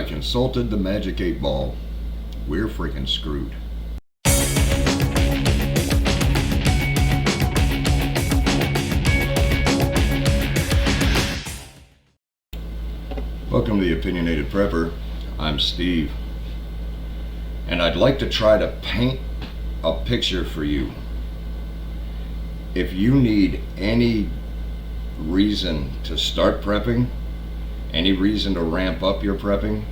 I consulted the Magic 8 Ball. We're freaking screwed. Welcome to the Opinionated Prepper. I'm Steve. And I'd like to try to paint a picture for you. If you need any reason to start prepping, any reason to ramp up your prepping,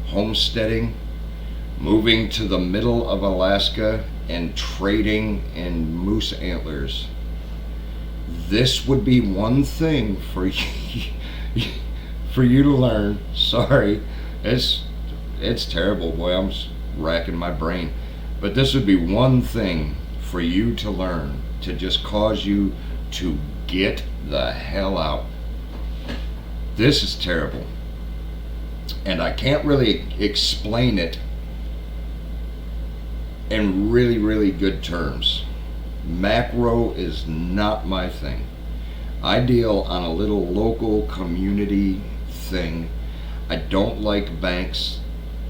homesteading, moving to the middle of Alaska and trading in moose antlers, this would be one thing for you, for you to learn. Sorry, it's terrible, boy. I'm racking my brain, but this would be one thing for you to learn to just cause you to get the hell out. This is terrible, and I can't really explain it in really good terms. Macro is not my thing. I deal on a little local community thing. I don't like banks.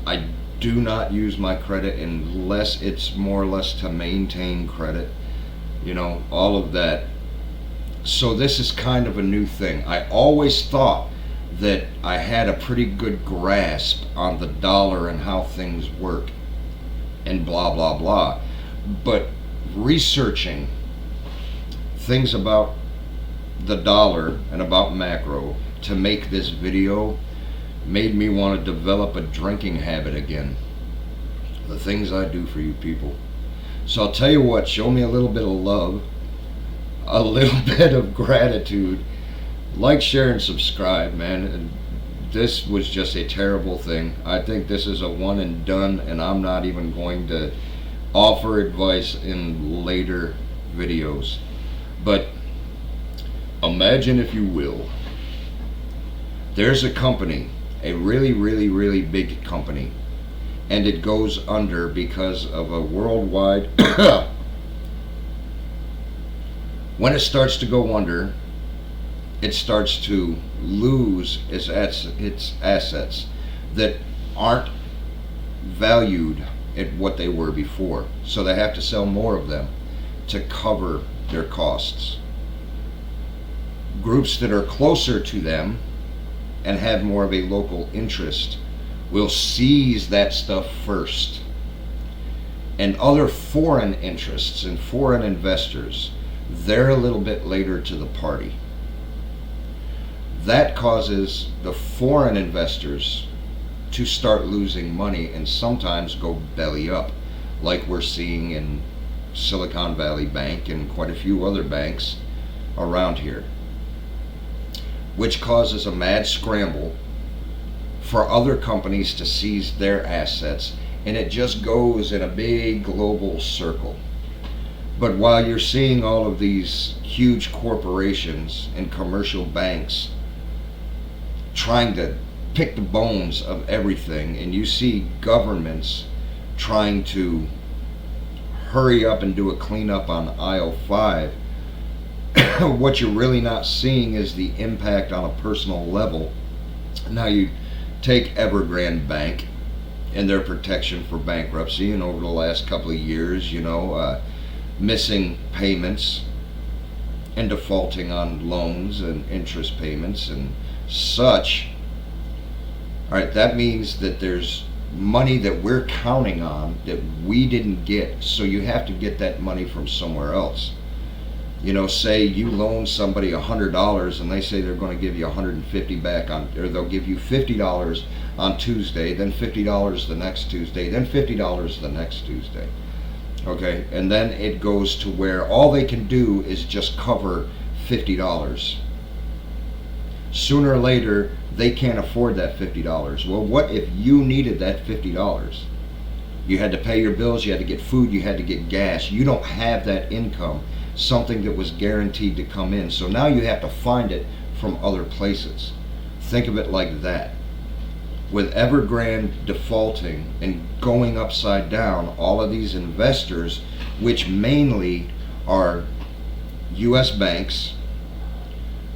I do not use my credit unless it's more or less to maintain credit, you know, all of that. So this is kind of a new thing. I always thought that I had a pretty good grasp on the dollar and how things work and blah blah blah, but researching things about the dollar and about macro to make this video made me want to develop a drinking habit again. The things I do for you people. So I'll tell you what, show me a little bit of love, a little bit of gratitude. Like, share, and subscribe, man. This was just a terrible thing. I think this is a one and done, and I'm not even going to offer advice in later videos. But imagine, if you will, there's a company, a really big company, and it goes under because of a worldwide when it starts to go under, it starts to lose its assets that aren't valued at what they were before. So they have to sell more of them to cover their costs. Groups that are closer to them and have more of a local interest will seize that stuff first. And other foreign interests and foreign investors, they're a little bit later to the party. That causes the foreign investors to start losing money and sometimes go belly up, like we're seeing in Silicon Valley Bank and quite a few other banks around here, which causes a mad scramble for other companies to seize their assets, and it just goes in a big global circle. But while you're seeing all of these huge corporations and commercial banks trying to pick the bones of everything, and you see governments trying to hurry up and do a cleanup on aisle 5, what you're really not seeing is the impact on a personal level. Now you take Evergrande Bank and their protection for bankruptcy, and over the last couple of years, you know, missing payments and defaulting on loans and interest payments and such. All right, that means that there's money that we're counting on that we didn't get, so you have to get that money from somewhere else. You know, say you loan somebody $100 and they say they're going to give you $150 back on, or they'll give you $50 on Tuesday, then $50 the next Tuesday, then $50 the next Tuesday. Okay, and then it goes to where all they can do is just cover $50. Sooner or later, they can't afford that $50. Well, what if you needed that $50? You had to pay your bills, you had to get food, you had to get gas. You don't have that income, something that was guaranteed to come in. So now you have to find it from other places. Think of it like that. With Evergrande defaulting and going upside down, all of these investors, which mainly are U.S. banks,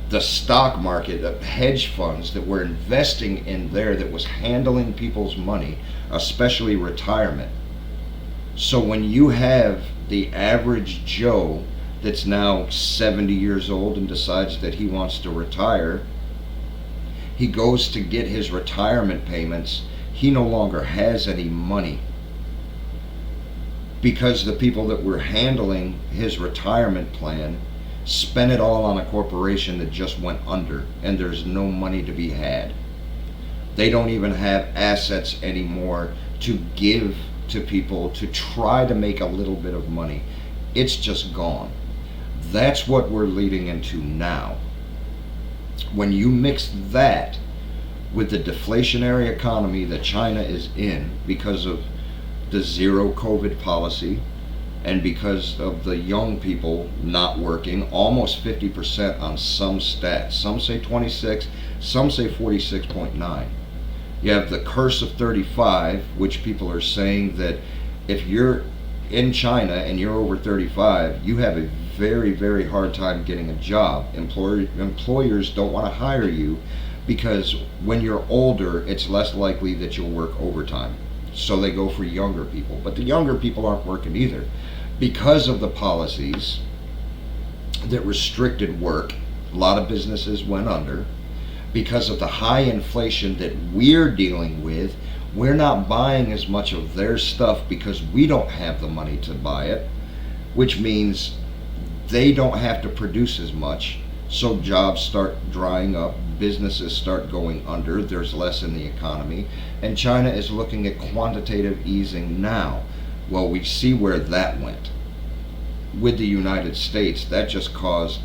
the stock market, the hedge funds that were investing in there, that was handling people's money, especially retirement. So when you have the average Joe that's now 70 years old and decides that he wants to retire, he goes to get his retirement payments. He no longer has any money because the people that were handling his retirement plan spent it all on a corporation that just went under, and there's no money to be had. They don't even have assets anymore to give to people to try to make a little bit of money. It's just gone. That's what we're leading into now. When you mix that with the deflationary economy that China is in because of the zero COVID policy, and because of the young people not working, almost 50% on some stats. Some say 26, some say 46.9. You have the curse of 35, which people are saying that if you're in China and you're over 35, you have a very, very hard time getting a job. Employers don't want to hire you because when you're older, it's less likely that you'll work overtime. So they go for younger people. But the younger people aren't working either. Because of the policies that restricted work, a lot of businesses went under. Because of the high inflation that we're dealing with, we're not buying as much of their stuff because we don't have the money to buy it, which means they don't have to produce as much. So jobs start drying up, businesses start going under, there's less in the economy, and China is looking at quantitative easing now. Well, we see where that went. With the United States, that just caused,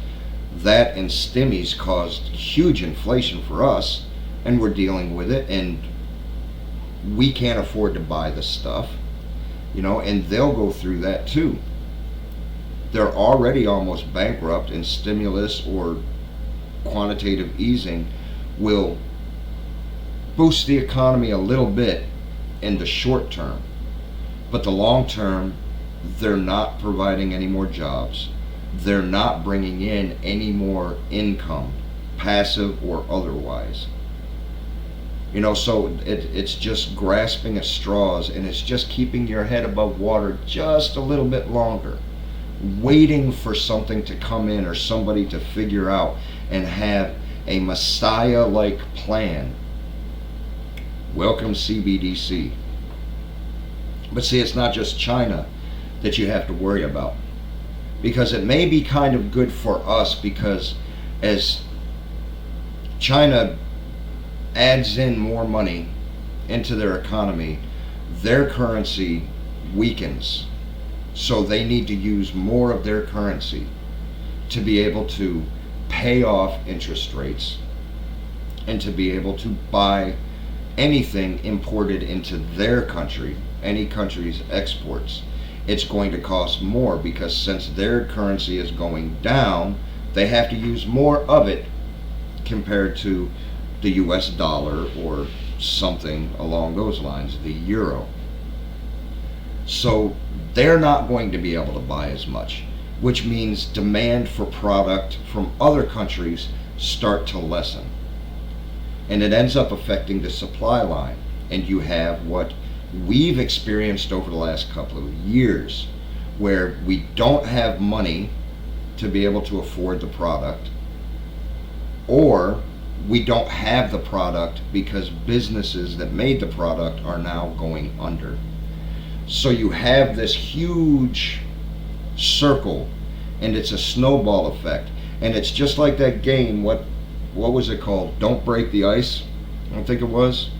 that and stimmies caused huge inflation for us, and we're dealing with it, and we can't afford to buy the stuff, and they'll go through that too. They're already almost bankrupt, and stimulus or quantitative easing will boost the economy a little bit in the short term. But the long term, they're not providing any more jobs. They're not bringing in any more income, passive or otherwise. So it's just grasping at straws, and it's just keeping your head above water just a little bit longer, waiting for something to come in or somebody to figure out and have a Messiah-like plan. Welcome CBDC. But see, it's not just China that you have to worry about, because it may be kind of good for us, because as China adds in more money into their economy, their currency weakens. So they need to use more of their currency to be able to pay off interest rates and to be able to buy anything imported into their country, any country's exports. It's going to cost more, because since their currency is going down, they have to use more of it compared to the US dollar or something along those lines, the euro. So they're not going to be able to buy as much, which means demand for product from other countries start to lessen. And it ends up affecting the supply line. And you have what we've experienced over the last couple of years, where we don't have money to be able to afford the product, or we don't have the product because businesses that made the product are now going under. So you have this huge circle, and it's a snowball effect. And it's just like that game, what was it called? Don't Break the Ice, I don't think it was.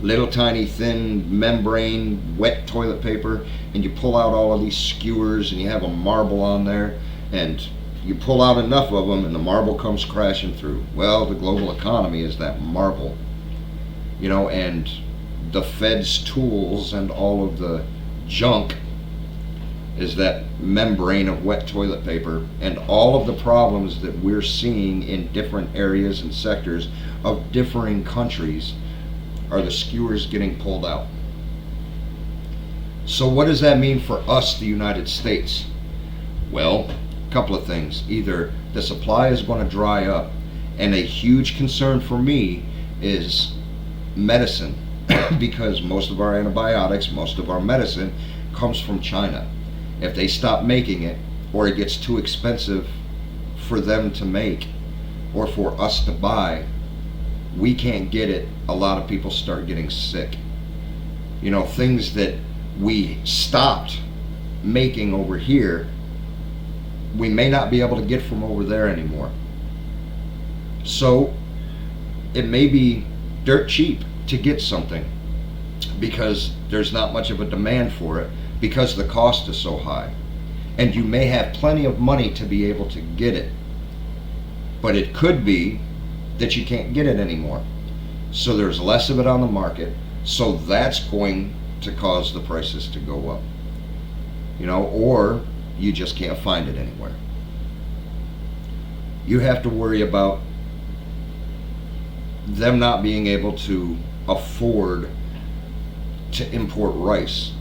Little tiny thin membrane, wet toilet paper, and you pull out all of these skewers, and you have a marble on there, and you pull out enough of them and the marble comes crashing through. Well, the global economy is that marble, and the Fed's tools and all of the junk is that membrane of wet toilet paper, and all of the problems that we're seeing in different areas and sectors of differing countries are the skewers getting pulled out. So what does that mean for us, the United States? Well, a couple of things. Either the supply is going to dry up And a huge concern for me is medicine, because most of our antibiotics, most of our medicine comes from China. If they stop making it, or it gets too expensive for them to make or for us to buy, we can't get it. A lot of people start getting sick. You know, things that we stopped making over here, we may not be able to get from over there anymore. So it may be dirt cheap to get something because there's not much of a demand for it, because the cost is so high. And you may have plenty of money to be able to get it, but it could be that you can't get it anymore. So there's less of it on the market, so that's going to cause the prices to go up. You know, or you just can't find it anywhere. You have to worry about them not being able to afford to import rice.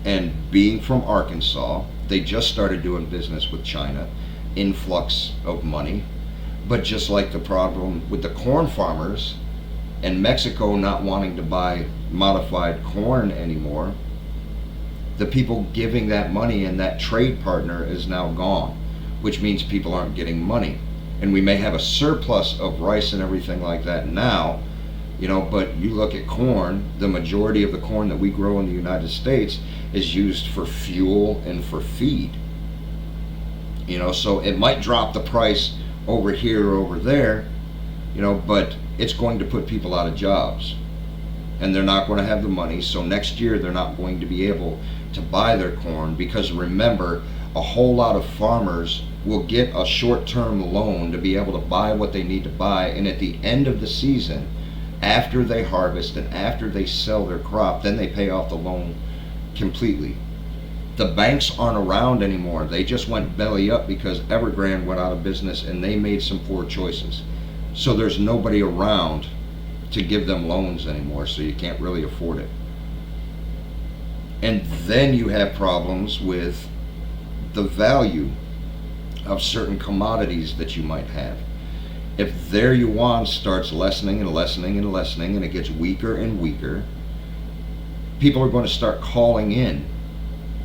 And being from Arkansas, they just started doing business with China, influx of money. But just like the problem with the corn farmers and Mexico not wanting to buy modified corn anymore, the people giving that money and that trade partner is now gone, which means people aren't getting money. And we may have a surplus of rice and everything like that now, you know, but you look at corn, the majority of the corn that we grow in the United States is used for fuel and for feed. You know, so it might drop the price over here or over there, you know, but it's going to put people out of jobs. And they're not going to have the money, so next year they're not going to be able to buy their corn, because remember, a whole lot of farmers will get a short-term loan to be able to buy what they need to buy, and at the end of the season, after they harvest and after they sell their crop, then they pay off the loan completely. The banks aren't around anymore. They just went belly up because Evergrande went out of business and they made some poor choices. So there's nobody around to give them loans anymore, so you can't really afford it. And then you have problems with the value of certain commodities that you might have. If their yuan starts lessening and lessening and lessening, and it gets weaker and weaker, people are going to start calling in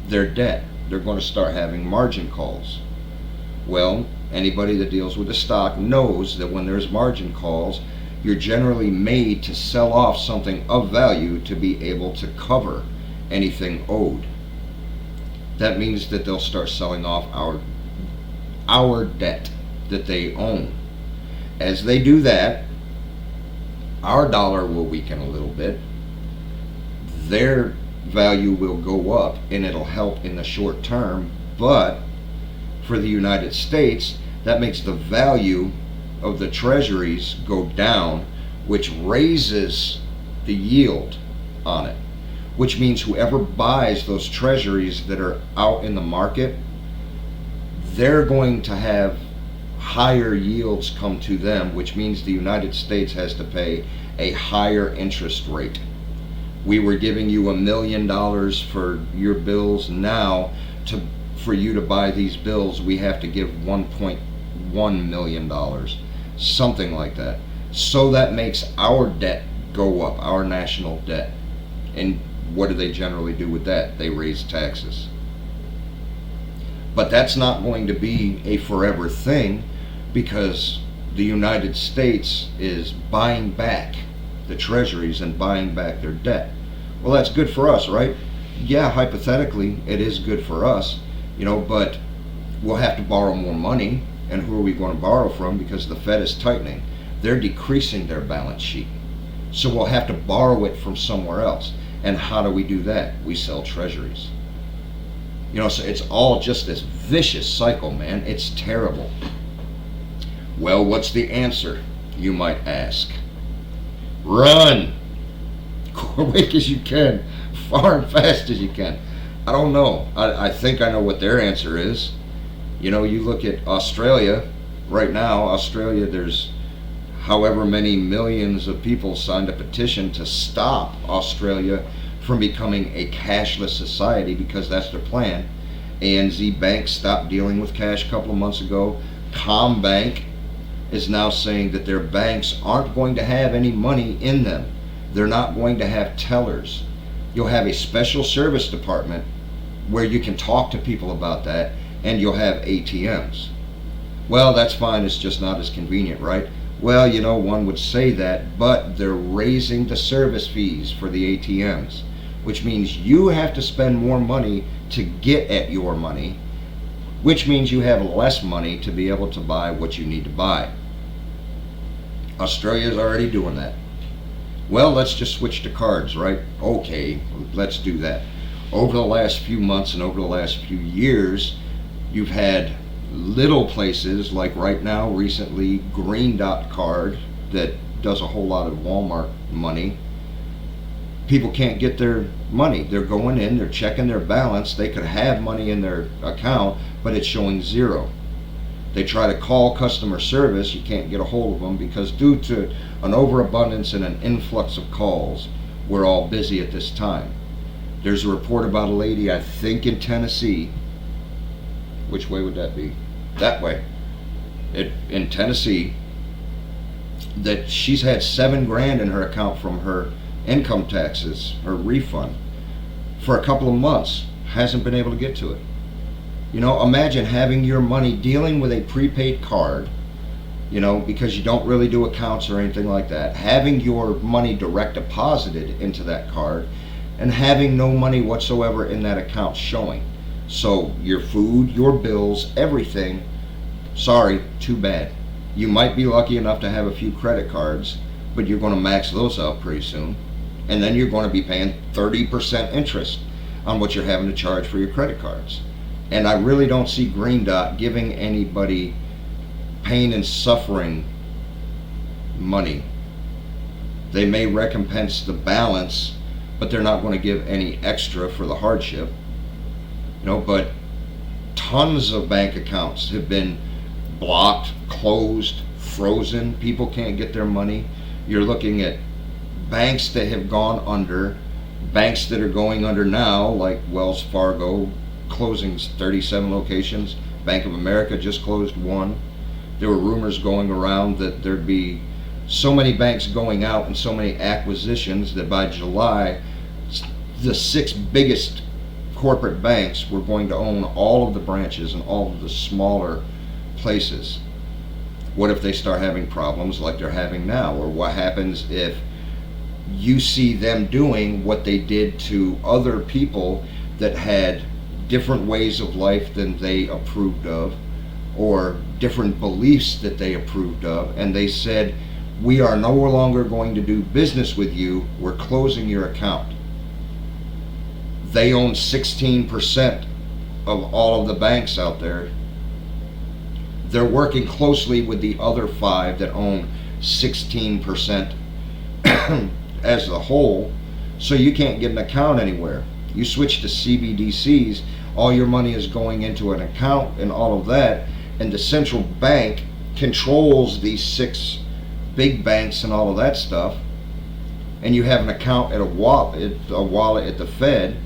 their debt. They're going to start having margin calls. Well, anybody that deals with the stock knows that when there's margin calls, you're generally made to sell off something of value to be able to cover anything owed. That means that they'll start selling off our debt that they own. As they do that, our dollar will weaken a little bit. Their value will go up, and it'll help in the short term. But for the United States, that makes the value of the treasuries go down, which raises the yield on it, which means whoever buys those treasuries that are out in the market, they're going to have higher yields come to them, which means the United States has to pay a higher interest rate. We were giving you $1 million for your bills. Now, for you to buy these bills, we have to give $1.1 million, something like that. So that makes our debt go up, our national debt. And what do they generally do with that? They raise taxes. But that's not going to be a forever thing, because the United States is buying back the treasuries and buying back their debt. Well, that's good for us, right? Yeah, hypothetically, it is good for us, you know, but we'll have to borrow more money. And who are we going to borrow from? Because the Fed is tightening. They're decreasing their balance sheet. So we'll have to borrow it from somewhere else. And how do we do that? We sell treasuries. You know, so it's all just this vicious cycle, man. It's terrible. Well, what's the answer, you might ask? Run! Quick as you can, far and fast as you can. I don't know. I think I know what their answer is. You know, you look at Australia right now. Australia, there's however many millions of people signed a petition to stop Australia from becoming a cashless society, because that's their plan. ANZ Bank stopped dealing with cash a couple of months ago. Combank is now saying that their banks aren't going to have any money in them. They're not going to have tellers. You'll have a special service department where you can talk to people about that, and you'll have ATMs. Well, that's fine, it's just not as convenient, right? Well, one would say that, but they're raising the service fees for the ATMs, which means you have to spend more money to get at your money, which means you have less money to be able to buy what you need to buy. Australia's already doing that. Well, let's just switch to cards, right? Okay, let's do that. Over the last few months and over the last few years, you've had little places like right now, recently, Green Dot Card that does a whole lot of Walmart money. People can't get their money. They're going in, they're checking their balance. They could have money in their account, but it's showing zero. They try to call customer service, you can't get a hold of them because due to an overabundance and an influx of calls, we're all busy at this time. There's a report about a lady, I think in Tennessee. Which way would that be? That way. In Tennessee, that she's had $7,000 in her account from her income taxes, her refund, for a couple of months. Hasn't been able to get to it. Imagine having your money dealing with a prepaid card, because you don't really do accounts or anything like that, having your money direct deposited into that card and having no money whatsoever in that account showing. So your food, your bills, everything, sorry, too bad. You might be lucky enough to have a few credit cards, but you're going to max those out pretty soon. And then you're going to be paying 30% interest on what you're having to charge for your credit cards. And I really don't see Green Dot giving anybody pain and suffering money. They may recompense the balance, but they're not going to give any extra for the hardship. But tons of bank accounts have been blocked, closed, frozen. People can't get their money. You're looking at banks that have gone under, banks that are going under now, like Wells Fargo, closing 37 locations. Bank of America just closed one. There were rumors going around that there'd be so many banks going out and so many acquisitions that by July, the 6 biggest corporate banks were going to own all of the branches and all of the smaller places. What if they start having problems like they're having now? Or what happens if you see them doing what they did to other people that had different ways of life than they approved of, or different beliefs that they approved of, and they said, we are no longer going to do business with you, we're closing your account. They own 16% of all of the banks out there. They're working closely with the other 5 that own 16% as a whole, so you can't get an account anywhere. You switch to CBDCs, all your money is going into an account and all of that, and the central bank controls these 6 big banks and all of that stuff, and you have an account at a wallet at the Fed,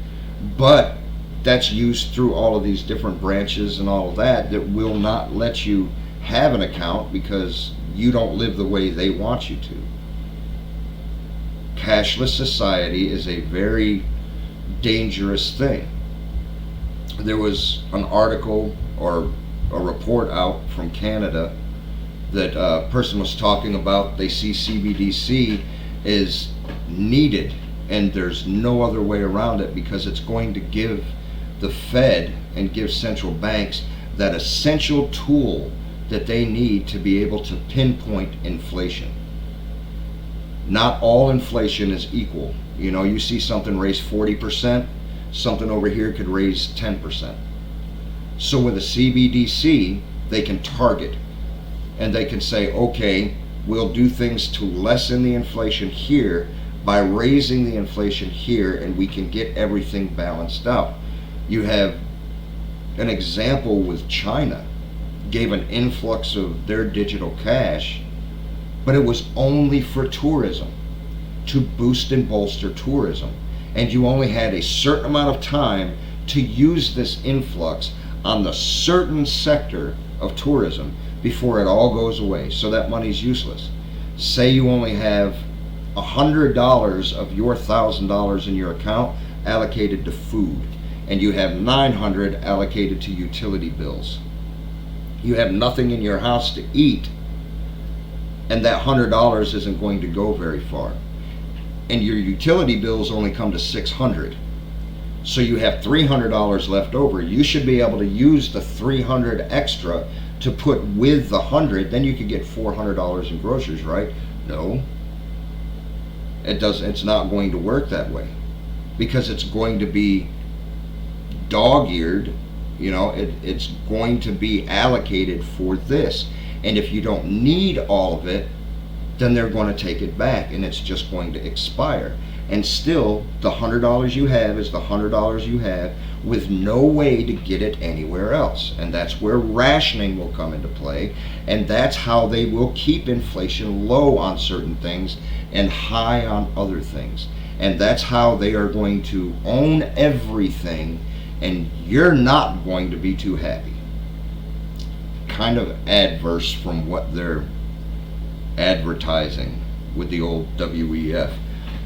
but that's used through all of these different branches and all of that will not let you have an account because you don't live the way they want you to. Cashless society is a very dangerous thing. There was an article or a report out from Canada that a person was talking about they see CBDC is needed and there's no other way around it because it's going to give the Fed and give central banks that essential tool that they need to be able to pinpoint inflation. Not all inflation is equal. You see something raise 40%, something over here could raise 10%. So with a CBDC, they can target and they can say, okay, we'll do things to lessen the inflation here by raising the inflation here, and we can get everything balanced out. You have an example with China, gave an influx of their digital cash, but it was only for tourism, to boost and bolster tourism. And you only had a certain amount of time to use this influx on the certain sector of tourism before it all goes away. So that money's useless. Say you only have $100 of your $1,000 in your account allocated to food, and you have $900 allocated to utility bills. You have nothing in your house to eat, and that $100 isn't going to go very far. And your utility bills only come to $600. So you have $300 left over. You should be able to use the $300 extra to put with the $100. Then you could get $400 in groceries, right? No. It doesn't. It's not going to work that way, because it's going to be dog-eared. It's going to be allocated for this. And if you don't need all of it, then they're going to take it back, and it's just going to expire. And still, the $100 you have is the $100 you have, with no way to get it anywhere else. And that's where rationing will come into play, and that's how they will keep inflation low on certain things and high on other things. And that's how they are going to own everything, and you're not going to be too happy. Kind of adverse from what they're advertising with the old WEF.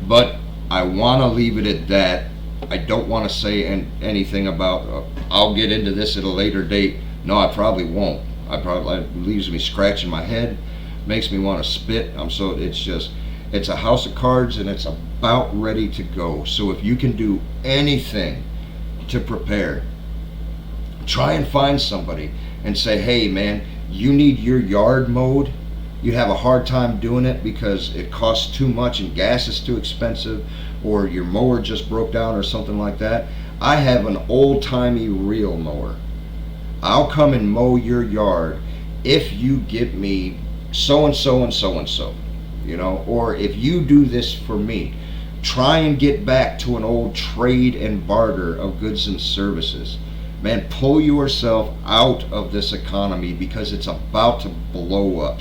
But I want to leave it at that. I don't want to say anything about I'll get into this at a later date. No, I probably won't. It leaves me scratching my head, makes me want to spit. It's a house of cards, and it's about ready to go. So if you can do anything to prepare, try and find somebody and say, hey man, you need your yard mowed. You have a hard time doing it because it costs too much and gas is too expensive, or your mower just broke down or something like that. I have an old-timey reel mower. I'll come and mow your yard if you give me so and so and so and so, or if you do this for me. Try and get back to an old trade and barter of goods and services. Man, pull yourself out of this economy, because it's about to blow up.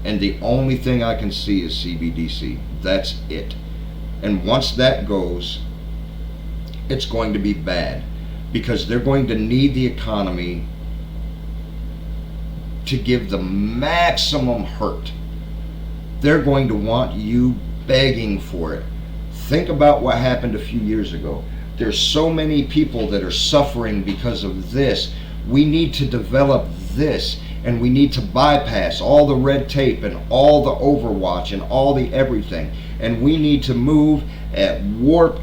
And the only thing I can see is CBDC. That's it. And once that goes, it's going to be bad, because they're going to need the economy to give the maximum hurt. They're going to want you begging for it. Think about what happened a few years ago. There's so many people that are suffering because of this. We need to develop this, and we need to bypass all the red tape and all the overwatch and all the everything. And we need to move at warp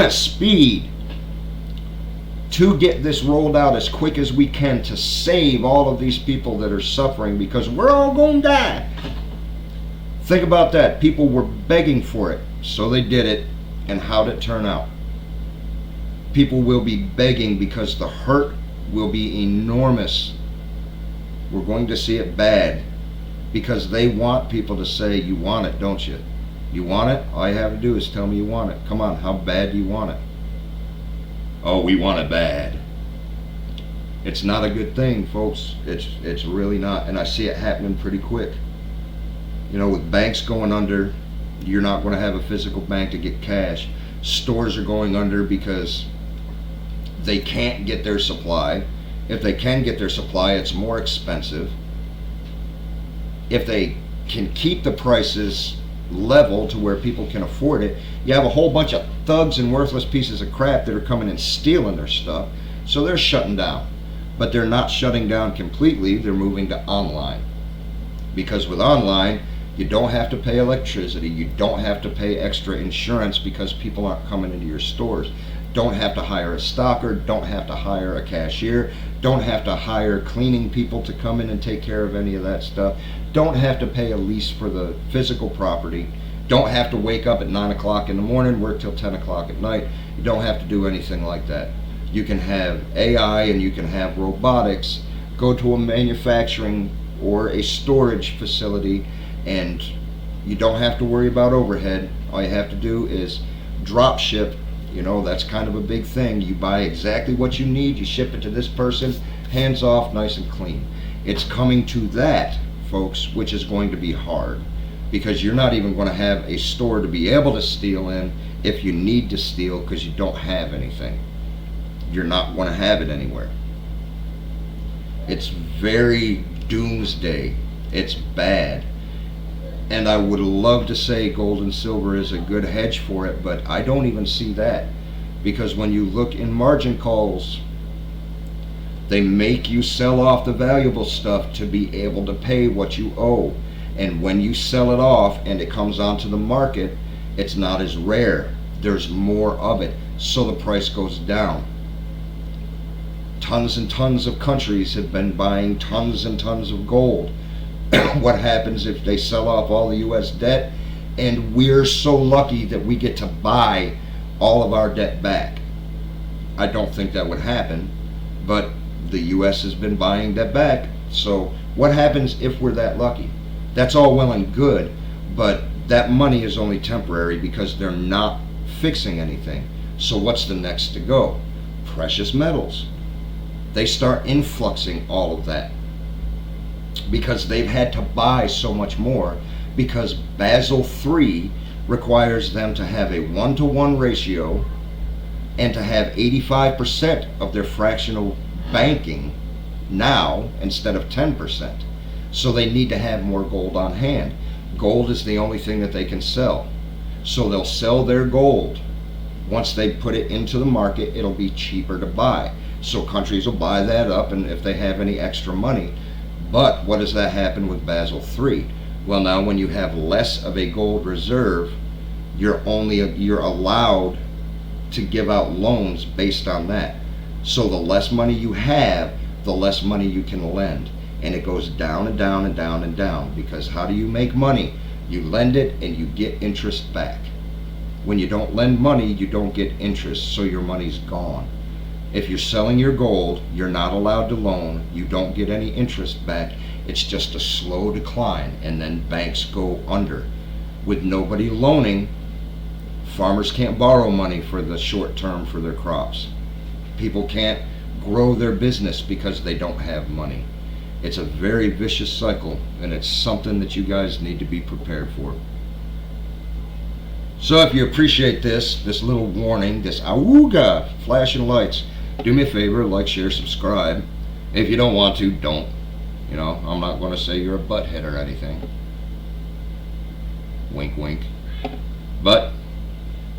speed to get this rolled out as quick as we can, to save all of these people that are suffering, because we're all going to die. Think about that. People were begging for it, so they did it. And how did it turn out? People will be begging because the hurt will be enormous. We're going to see it bad, because they want people to say, you want it, don't you? You want it? All you have to do is tell me you want it. Come on, how bad do you want it? Oh, we want it bad. It's not a good thing, folks. It's really not. And I see it happening pretty quick. With banks going under, you're not going to have a physical bank to get cash. Stores are going under because they can't get their supply. If they can get their supply, it's more expensive. If they can keep the prices level to where people can afford it, you have a whole bunch of thugs and worthless pieces of crap that are coming and stealing their stuff, so they're shutting down. But they're not shutting down completely. They're moving to online, because with online, you don't have to pay electricity, you don't have to pay extra insurance because people aren't coming into your stores. Don't have to hire a stocker, don't have to hire a cashier, don't have to hire cleaning people to come in and take care of any of that stuff. Don't have to pay a lease for the physical property. Don't have to wake up at 9 o'clock in the morning, work till 10 o'clock at night. You don't have to do anything like that. You can have AI and you can have robotics. Go to a manufacturing or a storage facility, and you don't have to worry about overhead. All you have to do is drop ship. That's kind of a big thing. You buy exactly what you need, you ship it to this person, hands off, nice and clean. It's coming to that, folks, which is going to be hard, because you're not even going to have a store to be able to steal in if you need to steal, because you don't have anything. You're not going to have it anywhere. It's very doomsday. It's bad. And I would love to say gold and silver is a good hedge for it, but I don't even see that. Because when you look in margin calls, they make you sell off the valuable stuff to be able to pay what you owe. And when you sell it off and it comes onto the market, it's not as rare. There's more of it, so the price goes down. Tons and tons of countries have been buying tons and tons of gold. What happens if they sell off all the US debt and we're so lucky that we get to buy all of our debt back? I don't think that would happen, but the US has been buying debt back. So what happens if we're that lucky? That's all well and good, but that money is only temporary because they're not fixing anything. So what's the next to go? Precious metals. They start influxing all of that because they've had to buy so much more, because Basel III requires them to have a 1-to-1 ratio and to have 85% of their fractional banking now instead of 10%. So they need to have more gold on hand. Gold is the only thing that they can sell. So they'll sell their gold. Once they put it into the market, it'll be cheaper to buy. So countries will buy that up, and if they have any extra money. But what does that happen with Basel III? Well, now when you have less of a gold reserve, you're allowed to give out loans based on that. So the less money you have, the less money you can lend. And it goes down and down and down and down, because how do you make money? You lend it and you get interest back. When you don't lend money, you don't get interest, so your money's gone. If you're selling your gold, you're not allowed to loan. You don't get any interest back. It's just a slow decline, and then banks go under. With nobody loaning, farmers can't borrow money for the short term for their crops. People can't grow their business because they don't have money. It's a very vicious cycle, and it's something that you guys need to be prepared for. So if you appreciate this little warning, this awooga flashing lights, do me a favor, like, share, subscribe. If you don't want to, don't. You know, I'm not going to say you're a butthead or anything. Wink, wink. But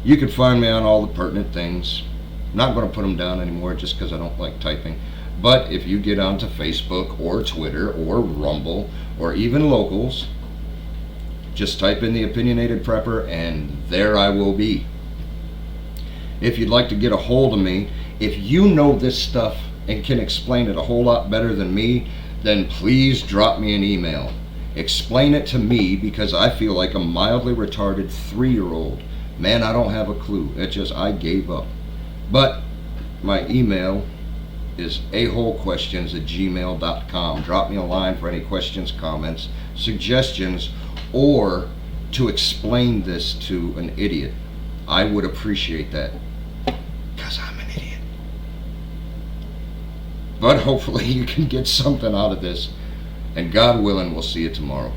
you can find me on all the pertinent things. I'm not going to put them down anymore just because I don't like typing. But if you get onto Facebook or Twitter or Rumble or even Locals, just type in the Opinionated Prepper and there I will be. If you'd like to get a hold of me, if you know this stuff and can explain it a whole lot better than me, then please drop me an email. Explain it to me, because I feel like a mildly retarded 3-year-old. Man, I don't have a clue. It's just I gave up. But my email is aholequestions@gmail.com. Drop me a line for any questions, comments, suggestions, or to explain this to an idiot. I would appreciate that, because I'm an idiot. But hopefully you can get something out of this, and God willing, we'll see you tomorrow.